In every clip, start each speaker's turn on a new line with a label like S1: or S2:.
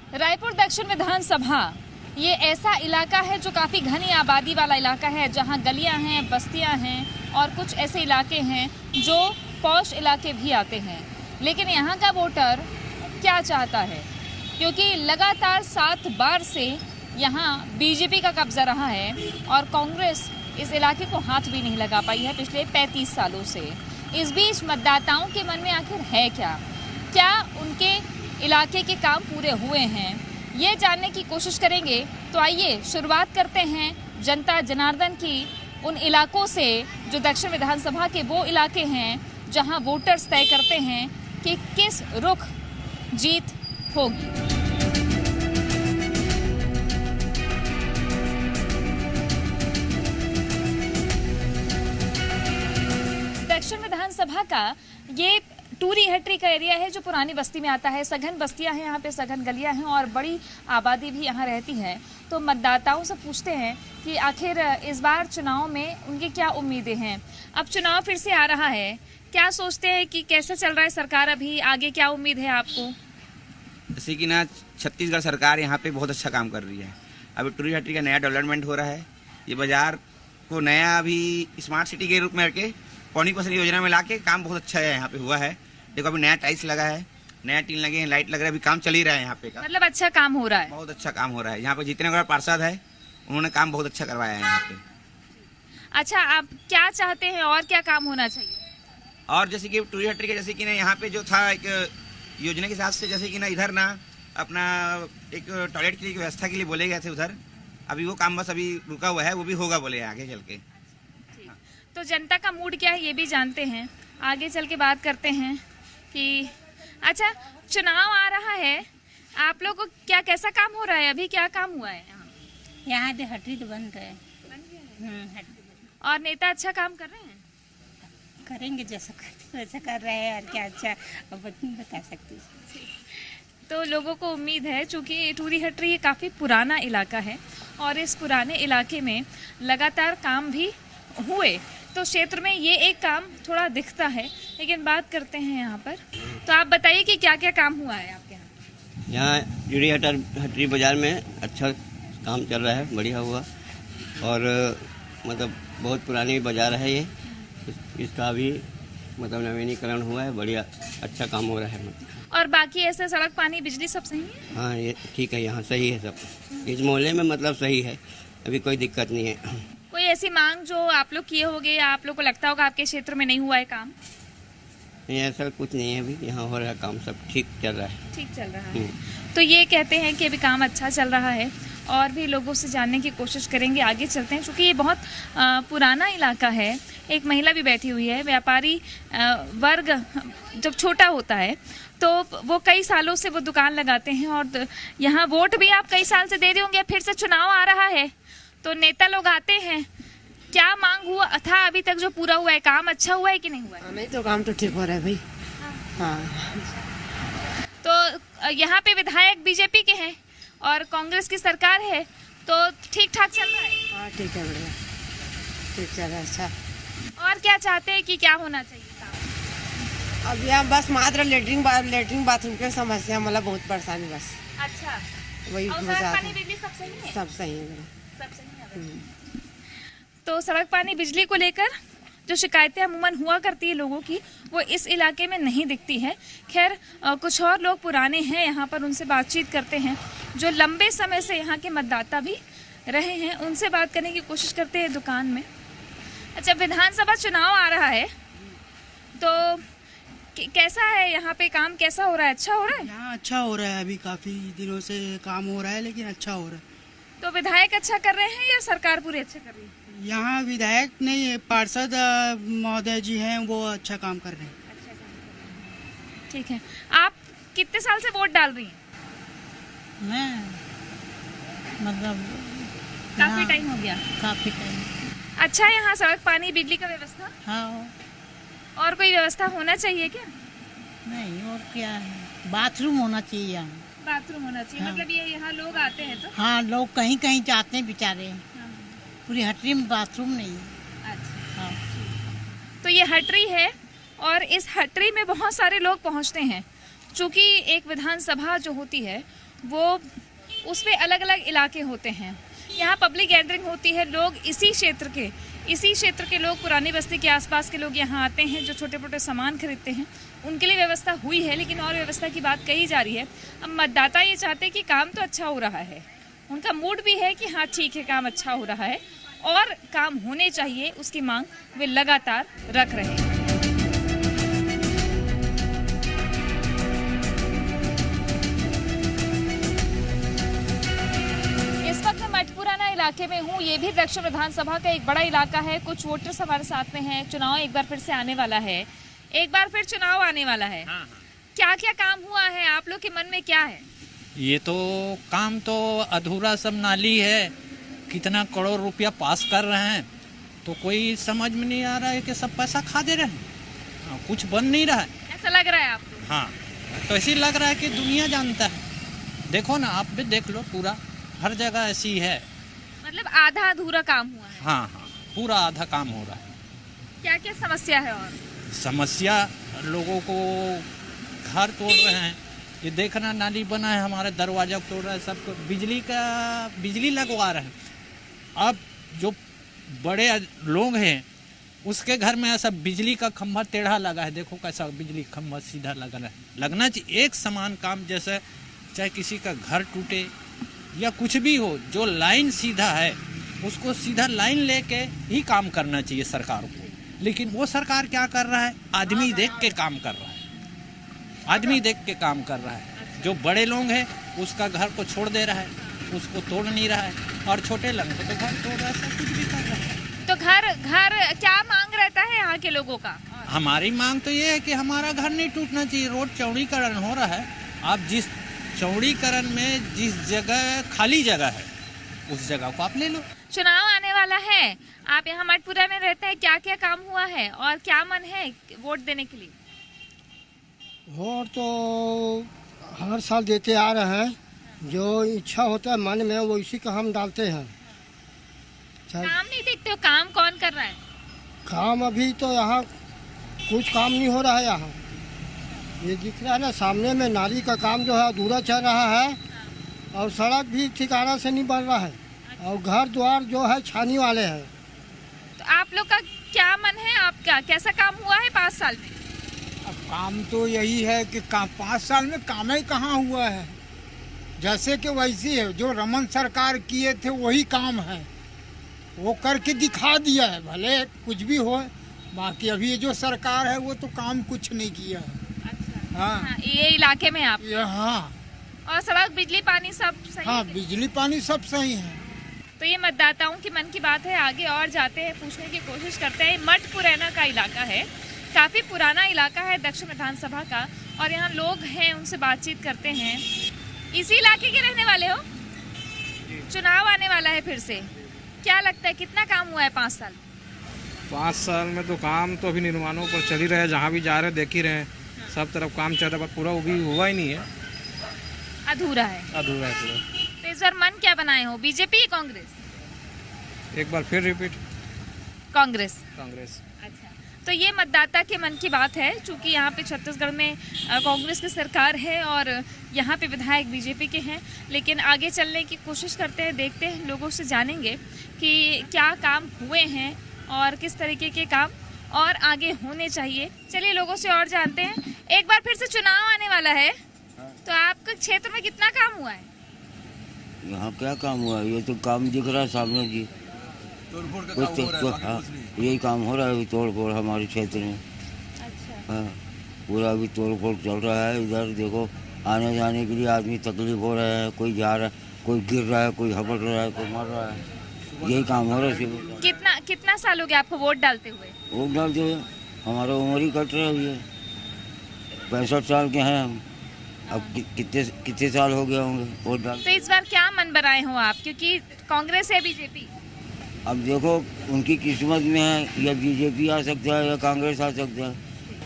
S1: रायपुर दक्षिण विधानसभा ये ऐसा इलाका है जो काफ़ी घनी आबादी वाला इलाका है, जहां गलियां हैं, बस्तियां हैं और कुछ ऐसे इलाके हैं जो पॉश इलाके भी आते हैं। लेकिन यहां का वोटर क्या चाहता है, क्योंकि लगातार 7 बार से यहां बीजेपी का कब्जा रहा है और कांग्रेस इस इलाके को हाथ भी नहीं लगा पाई है पिछले 35 सालों से। इस बीच मतदाताओं के मन में आखिर है क्या उनके इलाके के काम पूरे हुए हैं, ये जानने की कोशिश करेंगे। तो आइए शुरुआत करते हैं जनता जनार्दन की उन इलाकों से जो दक्षिण विधानसभा के वो इलाके हैं जहां वोटर्स तय करते हैं कि किस रुख जीत होगी। दक्षिण विधानसभा का ये टूरी हटरी का एरिया है जो पुरानी बस्ती में आता है। सघन बस्तियां हैं यहाँ पे, सघन गलियां हैं और बड़ी आबादी भी यहाँ रहती है। तो मतदाताओं से पूछते हैं कि आखिर इस बार चुनाव में उनकी क्या उम्मीदें हैं। अब चुनाव फिर से आ रहा है, क्या सोचते हैं कि कैसे चल रहा है सरकार, अभी आगे क्या उम्मीद है आपको?
S2: जैसे कि ना छत्तीसगढ़ सरकार यहाँ पे बहुत अच्छा काम कर रही है। अभी टूरी हटरी का नया डेवलपमेंट हो रहा है। ये बाजार को नया अभी स्मार्ट सिटी के रूप में करके पौनी फसल योजना में लाके काम बहुत अच्छा है यहाँ पे हुआ है। देखो अभी नया टाइल्स लगा है, नया टीन लगे हैं, लाइट लग रहा है, अभी काम चल ही रहा है यहाँ पे का।
S1: मतलब अच्छा काम हो रहा है,
S2: बहुत अच्छा काम हो रहा है। यहाँ पे जितने बड़ा पार्षद है उन्होंने काम बहुत अच्छा करवाया है यहाँ पे।
S1: अच्छा, आप क्या चाहते हैं और क्या काम होना चाहिए?
S2: और जैसे कि टूरी हटरी के जैसे कि ना यहाँ पे जो था एक योजना के हिसाब से, जैसे कि ना इधर ना अपना एक टॉयलेट के लिए व्यवस्था के लिए बोले गए थे उधर, अभी वो काम बस अभी रुका हुआ है, वो भी होगा बोले आगे चल के।
S1: तो जनता का मूड क्या है ये भी जानते हैं, आगे चल के बात करते हैं कि अच्छा चुनाव आ रहा है, आप लोग को क्या कैसा काम हो रहा है, अभी क्या काम हुआ है
S3: यहाँ? तो हटरी तो बन रहे हैं।
S1: और नेता अच्छा काम कर रहे हैं?
S3: करेंगे जैसा करते वैसा कर रहे हैं, और क्या अच्छा अब बता सकती हूँ।
S1: तो लोगों को उम्मीद है, चूँकि टूरी हटरी ये काफ़ी पुराना इलाका है और इस पुराने इलाके में लगातार काम भी हुए, तो क्षेत्र में ये एक काम थोड़ा दिखता है। लेकिन बात करते हैं यहाँ पर, तो आप बताइए कि क्या क्या काम हुआ है आपके यहाँ?
S4: यहाँ टूरी हटरी बाज़ार में अच्छा काम चल रहा है, बढ़िया हुआ। और मतलब बहुत पुरानी बाज़ार है ये, इसका भी मतलब नवीनीकरण हुआ है, बढ़िया अच्छा काम हो रहा है मतलब।
S1: और बाकी ऐसे सड़क पानी बिजली सब सही है?
S4: हाँ ये ठीक है, यहाँ सही है सब, इस मोहल्ले में मतलब सही है, अभी कोई दिक्कत नहीं है।
S1: कोई ऐसी मांग जो आप लोग किए होंगे या आप लोग को लगता होगा आपके क्षेत्र में नहीं हुआ है काम?
S4: नहीं ऐसा कुछ नहीं है, अभी यहाँ हो रहा है काम, सब ठीक चल रहा है।
S1: ठीक चल रहा है, तो ये कहते हैं कि अभी काम अच्छा चल रहा है। और भी लोगों से जानने की कोशिश करेंगे, आगे चलते हैं, क्योंकि ये बहुत पुराना इलाका है। एक महिला भी बैठी हुई है। व्यापारी वर्ग जब छोटा होता है तो वो कई सालों से वो दुकान लगाते हैं और यहाँ वोट भी आप कई साल से दे रहे होंगे, फिर से चुनाव आ रहा है तो नेता लोग आते हैं। क्या मांग हुआ था अभी तक जो पूरा हुआ है, काम अच्छा हुआ है कि नहीं हुआ है?
S5: नहीं तो काम तो ठीक हो रहा है भाई। हाँ।
S1: तो यहाँ पे विधायक बीजेपी के हैं और कांग्रेस की सरकार है, तो ठीक ठाक चल रहा है?
S5: हाँ ठीक है, बढ़िया ठीक चल रहा है। अच्छा,
S1: और क्या चाहते हैं कि क्या होना चाहिए काम?
S5: अब यहाँ बस मात्र लेटरिन बाथरूम की समस्या, मतलब बहुत परेशानी बस।
S1: अच्छा,
S5: वही
S1: और
S5: मजा
S1: सड़क
S5: आता
S1: पानी
S5: है।
S1: बिजली सब सही है?
S5: सब सही है मेरा।
S1: सब सही है। तो सड़क पानी बिजली को लेकर जो शिकायतें अमूमन हुआ करती है लोगों की, वो इस इलाके में नहीं दिखती है। खैर कुछ और लोग पुराने हैं यहाँ पर, उनसे बातचीत करते हैं जो लंबे समय से यहाँ के मतदाता भी रहे हैं, उनसे बात करने की कोशिश करते हैं दुकान में। अच्छा, विधानसभा चुनाव आ रहा है तो कैसा है यहाँ पे, काम कैसा हो रहा है? अच्छा हो रहा है?
S6: यहाँ अच्छा हो रहा है, अभी काफी दिनों से काम हो रहा है, लेकिन अच्छा हो रहा है।
S1: तो विधायक अच्छा कर रहे हैं या सरकार पूरी अच्छा कर रही है?
S6: यहाँ विधायक नहीं, पार्षद महोदय जी हैं, वो अच्छा काम कर रहे हैं।
S1: अच्छा काम कर रहे हैं, ठीक है। आप कितने साल से वोट डाल रही हैं?
S3: मैं मतलब
S1: काफी टाइम हो गया।
S3: काफी टाइम।
S1: अच्छा, यहाँ सड़क पानी बिजली का व्यवस्था
S3: हाँ,
S1: और कोई व्यवस्था होना चाहिए क्या?
S3: नहीं और क्या है, बाथरूम होना चाहिए यहाँ।
S1: बाथरूम होना चाहिए।
S3: हाँ।
S1: मतलब ये यहाँ लोग आते हैं तो?
S3: हाँ, लोग कहीं कहीं जाते हैं बेचारे,
S1: हाँ।
S3: पूरी हटरी में बाथरूम नहीं है।
S1: अच्छा,
S3: हाँ।
S1: तो ये हटरी है और इस हटरी में बहुत सारे लोग पहुँचते हैं। चूँकि एक विधानसभा जो होती है वो उसमें अलग अलग इलाके होते हैं। यहाँ पब्लिक गैदरिंग होती है, लोग इसी क्षेत्र के लोग, पुरानी बस्ती के आसपास के लोग यहाँ आते हैं जो छोटे मोटे सामान खरीदते हैं, उनके लिए व्यवस्था हुई है। लेकिन और व्यवस्था की बात कही जा रही है। अब मतदाता ये चाहते हैं कि काम तो अच्छा हो रहा है, उनका मूड भी है कि हाँ ठीक है काम अच्छा हो रहा है और काम होने चाहिए, उसकी मांग वे लगातार रख रहे हैं। इस वक्त मैं मठपुराना इलाके में हूँ। ये भी दक्षिण विधानसभा का एक बड़ा इलाका है। कुछ वोटर्स हमारे साथ में हैं। चुनाव एक बार फिर से आने वाला है, एक बार फिर चुनाव आने वाला है। क्या क्या काम हुआ है, आप लोग के मन में क्या है?
S7: ये तो काम तो अधूरा, सब नाली है, कितना करोड़ रुपया पास कर रहे हैं तो कोई समझ में नहीं आ रहा है कि सब पैसा खा दे रहे हैं, कुछ बन नहीं रहा है।
S1: ऐसा लग रहा है आपको?
S7: हाँ, तो ऐसे लग रहा है कि दुनिया जानता है। देखो ना, आप भी देख लो, पूरा हर जगह ऐसी है।
S1: मतलब आधा अधूरा काम हुआ है?
S7: हाँ हाँ, पूरा आधा काम हो रहा है।
S1: क्या क्या समस्या है? और
S7: समस्या, लोगों को घर तोड़ रहे हैं, ये देखना नाली बना है, हमारे दरवाजा तोड़ रहा है, सबको बिजली लगवा रहे हैं। अब जो बड़े लोग हैं उसके घर में ऐसा बिजली का खंभा टेढ़ा लगा है, देखो कैसा बिजली खंभा सीधा लगा है। लगना चाहिए एक समान काम, जैसे चाहे किसी का घर टूटे या कुछ भी हो, जो लाइन सीधा है उसको सीधा लाइन लेके ही काम करना चाहिए सरकार को। लेकिन वो सरकार क्या कर रहा है, आदमी देख के काम कर रहा है, आदमी देख के काम कर रहा है। जो बड़े लोग हैं उसका घर को छोड़ दे रहा है, उसको तोड़ नहीं रहा है, और छोटे लोग को तो घर तोड़ रहा है, सब कुछ भी कर रहा है।
S1: तो घर क्या मांग रहता है यहाँ के लोगों का?
S7: हमारी मांग तो ये है कि हमारा घर नहीं टूटना चाहिए। रोड चौड़ीकरण हो रहा है, आप जिस चौड़ीकरण में जिस जगह खाली जगह है उस जगह को आप ले लो।
S1: चुनाव आने वाला है, आप यहाँ मठपुरा में रहते हैं, क्या क्या काम हुआ है और क्या मन है वोट देने के लिए?
S8: वोट तो हर साल देते आ रहे हैं, जो इच्छा होता है मन में वो इसी का हम डालते हैं।
S1: काम नहीं देखते हो? काम कौन कर रहा है?
S8: काम अभी तो यहाँ कुछ काम नहीं हो रहा है। यहाँ ये दिख रहा है ना, सामने में नाली का काम जो है अधूरा चल रहा है, और सड़क भी ठिकाना से नहीं बन रहा है, और घर द्वार जो है छानी वाले हैं।
S1: तो आप लोग का क्या मन है, आपका कैसा काम हुआ है 5 साल में?
S9: अब काम तो यही है कि 5 साल में काम ही कहाँ हुआ है। जैसे कि वैसी है, जो रमन सरकार किए थे वही काम है, वो करके दिखा दिया है, भले कुछ भी हो। बाकी अभी ये जो सरकार है वो तो काम कुछ नहीं किया है।
S1: अच्छा।
S9: हाँ,
S1: ये इलाके में आप?
S9: हाँ।
S1: और सड़क बिजली पानी सब सही?
S9: हाँ, बिजली पानी सब सही है।
S1: तो ये मतदाताओं के मन की बात है। आगे और जाते हैं, पूछने की कोशिश करते हैं। मठपुराना का इलाका है, काफ़ी पुराना इलाका है दक्षिण विधानसभा का, और यहाँ लोग हैं, उनसे बातचीत करते हैं। इसी इलाके के रहने वाले हो? चुनाव आने वाला है फिर से, क्या लगता है कितना काम हुआ है 5 साल?
S10: 5 साल में तो काम तो अभी निर्माणों पर चल ही रहे हैं, जहाँ भी जा रहे हैं देख ही रहे हैं, सब तरफ काम चल रहा है, पूरा वो भी हुआ ही नहीं है,
S1: अधूरा है।
S10: अधूरा है पूरा।
S1: तो इस बार मन क्या बनाए हो, बीजेपी या कांग्रेस?
S10: एक बार फिर रिपीट
S1: कांग्रेस।
S10: कांग्रेस।
S1: तो ये मतदाता के मन की बात है, क्योंकि यहाँ पे छत्तीसगढ़ में कांग्रेस की सरकार है और यहाँ पे विधायक बीजेपी के हैं। लेकिन आगे चलने की कोशिश करते हैं, देखते हैं, लोगों से जानेंगे कि क्या काम हुए हैं और किस तरीके के काम और आगे होने चाहिए। चलिए लोगों से और जानते हैं। एक बार फिर से चुनाव आने वाला है, तो आपके क्षेत्र में कितना काम हुआ है?
S11: यहाँ क्या काम हुआ है, ये तो काम दिख रहा है सामने जी, हाँ, यही काम हो रहा है अभी, तोड़ फोड़ हमारे क्षेत्र में।
S1: अच्छा।
S11: हाँ, पूरा अभी तोड़ फोड़ चल रहा है। इधर देखो, आने जाने के लिए आदमी तकलीफ हो रहा है, कोई जा रहा है, कोई गिर रहा है, कोई हपट रहा है, कोई मर रहा है, यही काम हो रहा है।
S1: कितना साल हो गया आपको वोट डालते हुए?
S11: वोट डालते हुए हमारा उम्र ही कट रहा है, 65 साल के हैं हम। अब कितने साल हो गए होंगे वोट डाल।
S1: तो इस बार क्या मन बनाए हो आप, क्योंकि कांग्रेस है बीजेपी?
S11: अब देखो उनकी किस्मत में है, या बीजेपी आ सकता है या कांग्रेस आ सकता है,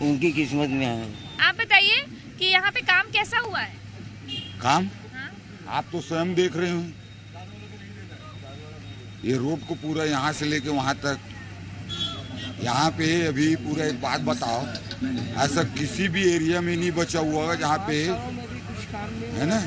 S11: उनकी किस्मत में है।
S1: आप बताइए कि यहाँ पे काम कैसा हुआ है?
S12: काम?
S1: हाँ?
S12: आप तो स्वयं देख रहे हो, ये रोड को पूरा यहाँ से लेके वहाँ तक, यहाँ पे अभी पूरा एक बात बताओ, ऐसा किसी भी एरिया में नहीं बचा हुआ है जहाँ पे है ना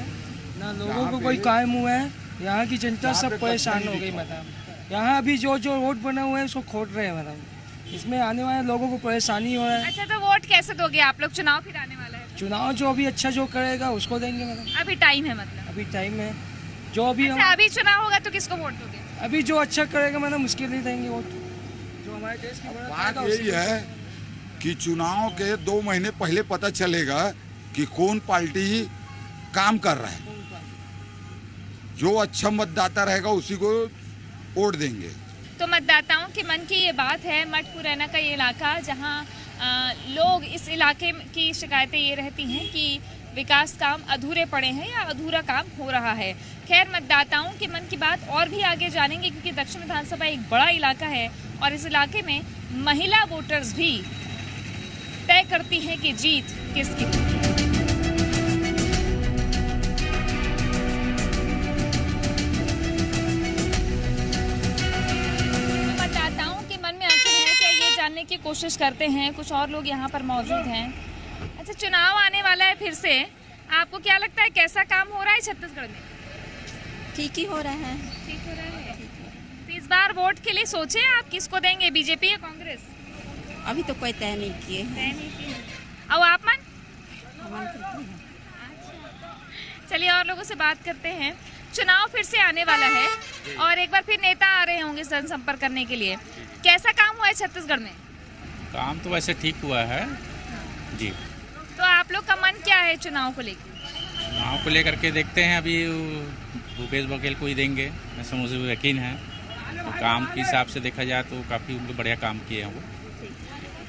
S13: लोगों को कोई काम हुआ है। यहाँ की जनता सब परेशान हो गई मैडम। यहाँ अभी जो रोड बना हुआ है उसको खोद रहे हैं मैडम। इसमें आने वाले लोगों को परेशानी हो रहा है।
S1: अच्छा, तो वोट कैसे दोगे आप लोग? चुनाव फिर आने वाला है।
S13: चुनाव जो अभी अच्छा जो करेगा उसको देंगे मैडम।
S1: अभी टाइम है, मतलब
S13: अभी टाइम है। जो अभी
S1: अच्छा, अभी चुनाव होगा तो किसको वोट दोगे?
S13: अभी जो अच्छा करेगा मैडम उसके लिए देंगे वोट। जो हमारे देश की
S12: बात यही है कि चुनाव के 2 महीने पहले पता चलेगा कि कौन पार्टी काम कर रहा है। जो अच्छा मतदाता रहेगा उसी को वोट देंगे।
S1: तो मतदाताओं के मन की ये बात है। मठ मुरैना का ये इलाका जहां लोग, इस इलाके की शिकायतें ये रहती हैं कि विकास काम अधूरे पड़े हैं या अधूरा काम हो रहा है। खैर, मतदाताओं के मन की बात और भी आगे जानेंगे, क्योंकि दक्षिण विधानसभा एक बड़ा इलाका है और इस इलाके में महिला वोटर्स भी तय करती हैं कि जीत किसकी। मतदाताओं के मन में आखिर है क्या, ये जानने की कोशिश करते हैं। कुछ और लोग यहाँ पर मौजूद हैं। अच्छा, चुनाव आने वाला है फिर से। आपको क्या लगता है कैसा काम हो रहा है छत्तीसगढ़ में?
S14: ठीक ही हो रहा है।
S1: ठीक हो रहा है। तो इस बार वोट के लिए सोचे आप किसको देंगे, बीजेपी या कांग्रेस?
S14: अभी तो कोई तय नहीं किए।
S1: अब आप मन? चलिए और लोगों से बात करते हैं। चुनाव फिर से आने वाला है और एक बार फिर नेता आ रहे होंगे जनसंपर्क करने के लिए। कैसा काम हुआ है छत्तीसगढ़ में?
S15: काम तो वैसे ठीक हुआ है जी।
S1: तो आप लोग का मन क्या है चुनाव को लेकर?
S15: चुनाव को लेकर के देखते हैं। अभी भूपेश बघेल को ही देंगे, ऐसा मुझे यकीन है। तो काम के हिसाब से देखा जाए तो काफ़ी उनको बढ़िया काम किए हैं वो।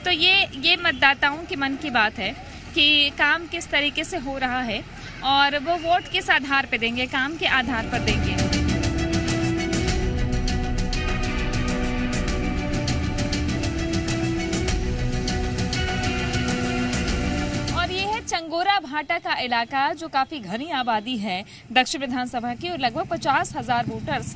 S1: तो ये मतदाताओं के मन की बात है कि काम किस तरीके से हो रहा है और वो वोट किस आधार पर देंगे, काम के आधार पर देंगे। चंगोरा भाटा का इलाका जो काफ़ी घनी आबादी है दक्षिण विधानसभा की और लगभग 50,000 वोटर्स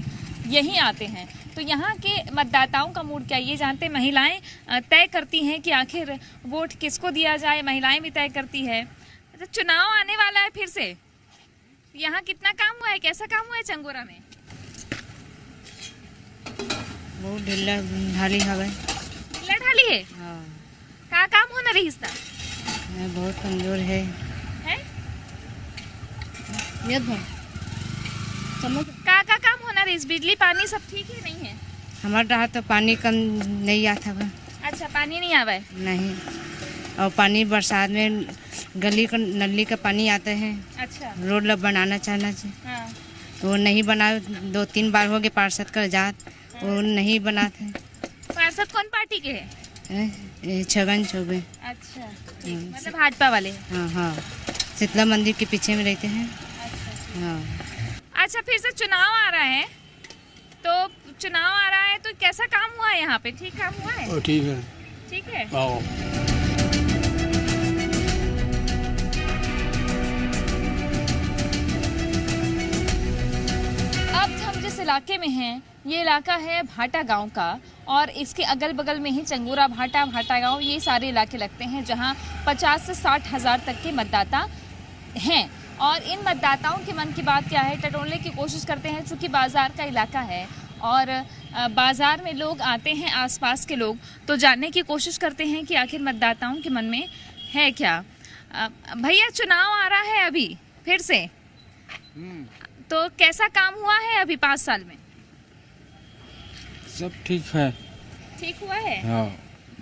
S1: यहीं आते हैं। तो यहाँ के मतदाताओं का मूड क्या, ये जानते महिलाएं तय करती हैं कि आखिर वोट किसको दिया जाए। महिलाएं भी तय करती है। तो चुनाव आने वाला है फिर से, यहाँ कितना काम हुआ है, कैसा काम हुआ है चंगोरा में?
S3: बहुत ढिल्ला ढाली हवा
S1: ढिल्ला ढाली है। का काम होना रही
S3: बहुत कमजोर है?
S1: का काम होना रही? बिजली पानी सब ठीक है नहीं है?
S3: हमारे यहाँ तो पानी कम नहीं आता है।
S1: अच्छा, पानी नहीं आवा है?
S3: नहीं। और पानी बरसात में गली का नली का पानी आता है।
S1: अच्छा।
S3: रोड लब बनाना चाहना चाहिए।
S1: हाँ।
S3: वो नहीं बना, 2-3 बार हो गए पार्षद का जात, वो नहीं बनाते।
S1: पार्षद कौन पार्टी के है?
S3: छगन चौबे।
S1: अच्छा, मतलब भाजपा वाले?
S3: हाँ हाँ, शीतला मंदिर के पीछे में रहते हैं।
S1: अच्छा।
S3: हाँ।
S1: अच्छा, फिर से चुनाव आ रहा है, तो चुनाव आ रहा है तो कैसा काम हुआ है यहाँ पे? ठीक काम हुआ है?
S13: ठीक है।
S1: ठीक है। अब हम जिस इलाके में हैं, ये इलाका है भाटा गांव का और इसके अगल बगल में ही चंगोरा भाटा, भाटा गांव, ये सारे इलाके लगते हैं जहां 50 से 60 हज़ार तक के मतदाता हैं। और इन मतदाताओं के मन की बात क्या है टटोलने की कोशिश करते हैं। चूँकि बाज़ार का इलाका है और बाज़ार में लोग आते हैं, आसपास के लोग, तो जानने की कोशिश करते हैं कि आखिर मतदाताओं के मन में है क्या। भैया, चुनाव आ रहा है अभी फिर से, तो कैसा काम हुआ है अभी 5 साल में?
S13: सब ठीक है।
S1: ठीक हुआ है?
S13: हाँ।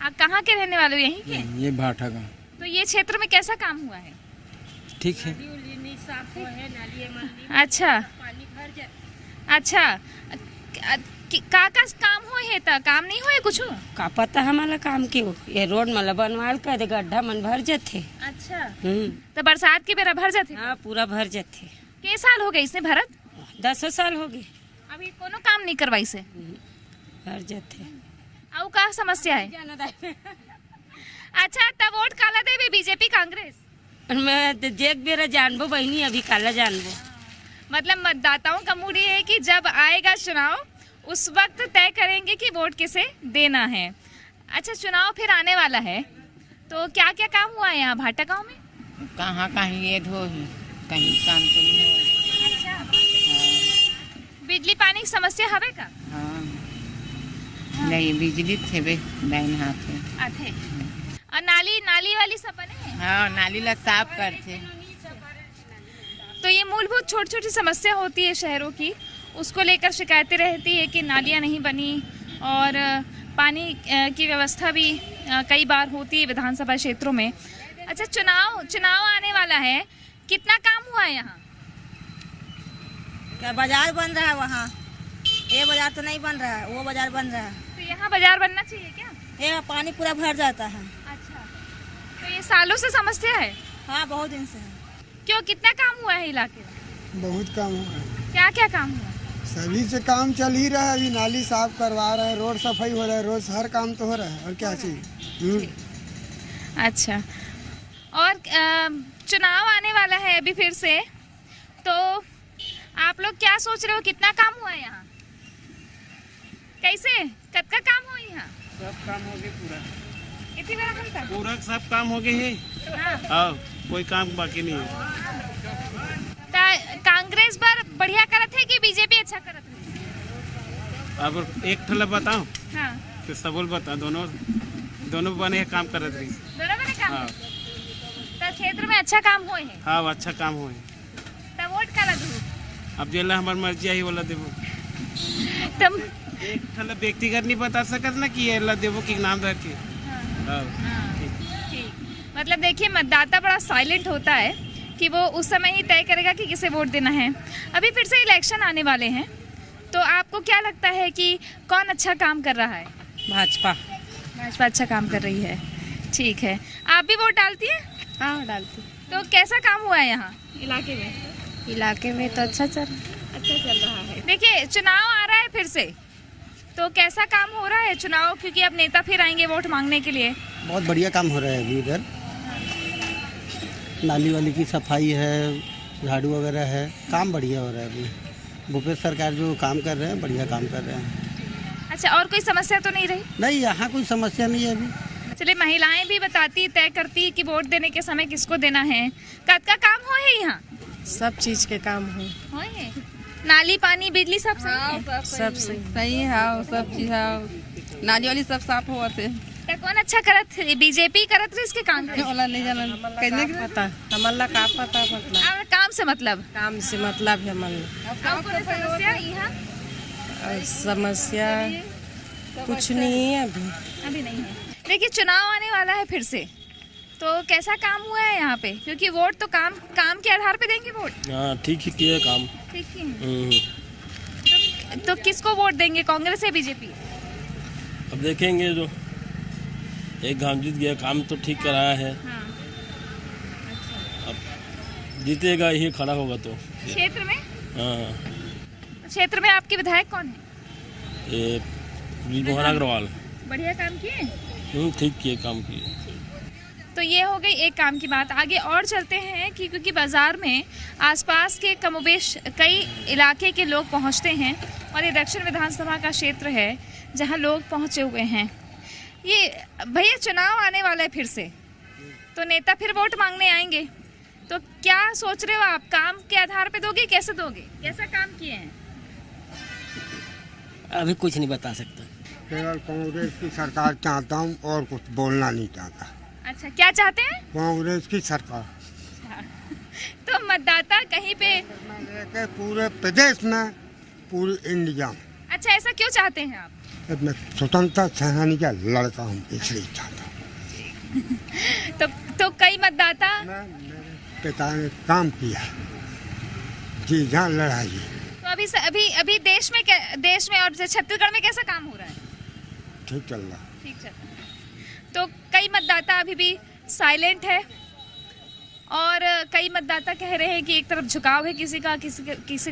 S1: आप कहाँ के रहने वाले हो? यहीं के?
S13: ये भाटा का।
S1: तो ये क्षेत्र में कैसा काम हुआ है?
S13: ठीक है।
S1: अच्छा अच्छा, का काम हो है तो काम नहीं हुए कुछ?
S14: का पता हमारा काम के हो, ये रोड मतलब बनवाल कर दे, गड्ढा मन भर जाते।
S1: अच्छा, तो बरसात के बेरा भर जाते?
S14: हाँ, पूरा भर जाते।
S1: के साल हो गए इसने भरत?
S14: 10 साल हो गए।
S1: अभी कोनो काम नहीं करवाई से
S14: भर जाते।
S1: अब का समस्या है? अच्छा, तब वोट काला देवे, बीजेपी कांग्रेस?
S14: मैं देख बेरा जानबो बहनी, अभी काला जानबो।
S1: मतलब मतदाताओं का मूड ये है कि जब आएगा चुनाव उस वक्त तय करेंगे कि वोट किसे देना है। अच्छा, चुनाव फिर आने वाला है तो क्या क्या काम हुआ है यहाँ भाटा गांव में?
S16: कहाँ कहीं ये धो ही कहीं काम तो नहीं हुआ।
S1: अच्छा, बिजली पानी की समस्या हवे का?
S16: हाँ नहीं बिजली थे बे लाइन हाथ में
S1: आथे और नाली वाली सब बने हैं?
S16: हाँ नाली ला साफ करते।
S1: तो ये मूलभूत छोटी छोटी समस्या होती है शहरों की, उसको लेकर शिकायतें रहती है कि नालियाँ नहीं बनी और पानी की व्यवस्था भी कई बार होती है विधानसभा क्षेत्रों में। अच्छा, चुनाव आने वाला है, कितना काम हुआ है यहाँ?
S17: क्या बाजार बन रहा है वहाँ? ये बाजार तो नहीं बन रहा है, वो बाजार बन रहा है।
S1: तो यहाँ बाजार बनना चाहिए क्या?
S17: ये पानी पूरा भर जाता है।
S1: अच्छा, तो ये सालों से समस्या है?
S17: हाँ बहुत दिन से है।
S1: क्यों, कितना काम हुआ है इलाके में?
S18: बहुत काम हुआ है।
S1: क्या क्या काम हुआ?
S18: सभी से काम चल ही रहा है, अभी नाली साफ करवा रहे हैं, रोड सफाई हो रहा है, रोज हर काम तो हो रहा है, और क्या चाहिए।
S1: अच्छा, और चुनाव आने वाला है अभी फिर से, तो आप लोग क्या सोच रहे हो, कितना काम हुआ है यहाँ? कैसे कब का काम हुआ यहाँ?
S19: सब काम हो गए पूरा,
S1: इतनी बड़ा काम था?
S19: पूरा सब काम हो गए है। हाँ कोई काम बाकी नहीं है।
S1: कांग्रेस पर बढ़िया करत है कि बीजेपी अच्छा करत है?
S19: अब एक ठला बताओ।
S1: हाँ।
S19: तो सबूल बता, दोनों बने काम करत रही।
S1: दोनों बने काम।
S19: हाँ।
S1: तो क्षेत्र में अच्छा काम हुए हैं?
S19: हाँ अच्छा काम हुए।
S1: तब वोट काला दू?
S19: अब जेला हमारी मर्जी आई वाला देवो।
S1: तुम
S19: एक ठला व्यक्तिगत नहीं बता सकत ना कि ये ला देवो कि नाम धर के। हाँ।
S1: ठीक। मतलब देखिए, मतदाता बड़ा साइलेंट होता है कि वो उस समय ही तय करेगा कि किसे वोट देना है। अभी फिर से इलेक्शन आने वाले हैं, तो आपको क्या लगता है कि कौन अच्छा काम कर रहा है?
S16: भाजपा
S1: अच्छा काम कर रही है। ठीक है, आप भी वोट डालती हैं?
S20: हाँ डालती।
S1: तो कैसा काम हुआ है यहाँ इलाके में?
S20: इलाके में तो अच्छा चल
S1: रहा है। देखिए, चुनाव आ रहा है फिर से, तो कैसा काम हो रहा है चुनाव, क्योंकि अब नेता फिर आएंगे वोट मांगने के लिए?
S21: बहुत बढ़िया काम हो रहा है अभी इधर, नाली वाली की सफाई है, झाड़ू वगैरह है, काम बढ़िया हो रहा है अभी। भूपेश सरकार जो काम कर रहे हैं बढ़िया काम कर रहे हैं।
S1: अच्छा, और कोई समस्या तो नहीं रही?
S21: नहीं, यहाँ कोई समस्या नहीं है अभी।
S1: चलिए, महिलाएं भी बताती, तय करती कि वोट देने के समय किसको देना है। कद का काम हो है यहाँ?
S20: सब चीज के काम हो
S1: है। नाली पानी बिजली सब सही है?
S20: सब सही है, सब चीज है, नाली वाली सब साफ हुआ थे।
S1: कौन अच्छा करत? बीजेपी करत रही इसके काम?
S20: वाला नहीं जाना, कहने का पता हमारा का पता, मतलब
S1: काम से मतलब
S20: है हमारा। समस्या कुछ नहीं है
S1: अभी नहीं है। देखिए, चुनाव आने वाला है फिर से, तो कैसा काम हुआ है यहाँ पे? क्योंकि वोट तो काम के आधार पे देंगे वोट।
S22: हाँ ठीक ही किया काम।
S1: ठीक ही। तो किसको वोट देंगे, कांग्रेस या बीजेपी?
S22: अब देखेंगे, जो एक गांव जीत गया, काम तो ठीक कराया है।
S1: हाँ।
S22: अब जीतेगा ही, खड़ा होगा तो
S1: क्षेत्र में।
S22: हाँ,
S1: क्षेत्र में आपके विधायक कौन है?
S22: ये मोहन अग्रवाल।
S1: बढ़िया काम किए?
S22: ठीक किए काम किए।
S1: तो ये हो गई एक काम की बात। आगे और चलते हैं कि क्योंकि बाजार में आसपास के कमोबेश कई इलाके के लोग पहुंचते हैं और ये दक्षिण विधानसभा का क्षेत्र है जहां लोग पहुंचे हुए हैं। ये भैया, चुनाव आने वाला है फिर से, तो नेता फिर वोट मांगने आएंगे, तो क्या सोच रहे हो आप? काम के आधार पे दोगे, कैसे दोगे? कैसा काम किए हैं?
S21: अभी कुछ नहीं बता सकता।
S8: केवल कांग्रेस की सरकार चाहता हूँ और कुछ बोलना नहीं चाहता।
S1: अच्छा, क्या चाहते हैं?
S8: कांग्रेस की सरकार।
S1: तो मतदाता कहीं पे
S8: पूरे प्रदेश में, पूरे इंडिया में।
S1: अच्छा, ऐसा क्यों चाहते हैं आप?
S8: मैं स्वतंत्रता सेनानी का लड़का हूँ, इसलिए चाहता हूँ।
S1: तो कई मतदाता,
S8: पिता ने काम किया, जी जान लड़ाई।
S1: तो अभी देश में और छत्तीसगढ़ में कैसा काम हो रहा है?
S8: ठीक चल रहा।
S1: ठीक चल रहा। तो कई मतदाता अभी भी साइलेंट है और कई मतदाता कह रहे हैं कि एक तरफ झुकाव है किसी का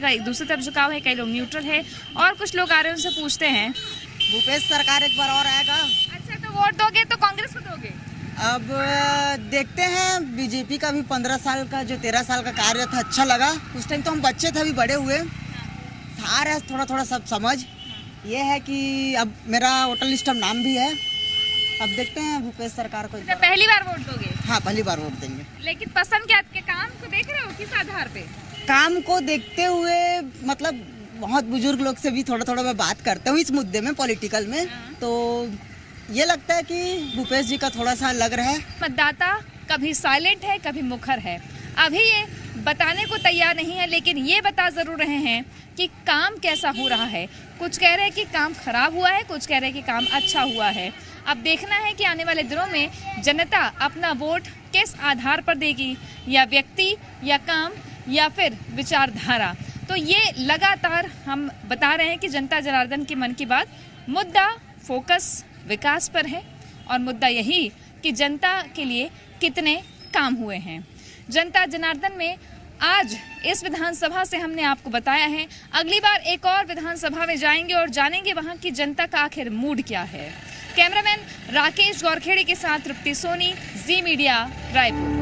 S1: एक दूसरी तरफ झुकाव है, कई लोग न्यूट्रल है और कुछ लोग आ रहे हैं, उनसे पूछते हैं।
S17: भूपेश सरकार एक बार और आएगा।
S1: अच्छा, तो वोट दोगे तो कांग्रेस को दोगे?
S17: अब देखते हैं, बीजेपी का भी 15 साल का जो 13 साल का कार्य था अच्छा लगा। उस टाइम तो हम बच्चे थे, अभी बड़े हुए, आ रहा है थोड़ा सब समझ। ये है कि अब मेरा वोटर लिस्ट में नाम भी है, अब देखते हैं भूपेश सरकार को।
S1: पहली बार वोट दोगे?
S17: हाँ, पहली बार वोट देंगे।
S1: लेकिन पसंद क्या के काम को देख रहे हो, किस आधार पे?
S17: काम को देखते हुए, मतलब बहुत बुजुर्ग लोग से भी थोड़ा थोड़ा मैं बात करता हूँ इस मुद्दे में, पॉलिटिकल में, तो ये लगता है कि भूपेश जी का थोड़ा सा लग रहा है।
S1: मतदाता कभी साइलेंट है, कभी मुखर है, अभी ये बताने को तैयार नहीं है, लेकिन ये बता जरूर रहे हैं कि काम कैसा हो रहा है। कुछ कह रहे हैं कि काम खराब हुआ है, कुछ कह रहे हैं कि काम अच्छा हुआ है। अब देखना है कि आने वाले दिनों में जनता अपना वोट किस आधार पर देगी, या व्यक्ति, या काम, या फिर विचारधारा। तो ये लगातार हम बता रहे हैं कि जनता जनार्दन की मन की बात, मुद्दा फोकस विकास पर है और मुद्दा यही कि जनता के लिए कितने काम हुए हैं। जनता जनार्दन में आज इस विधानसभा से हमने आपको बताया है, अगली बार एक और विधानसभा में जाएंगे और जानेंगे वहां की जनता का आखिर मूड क्या है। कैमरामैन राकेश गौरखेड़े के साथ तृप्ति सोनी, जी मीडिया, रायपुर।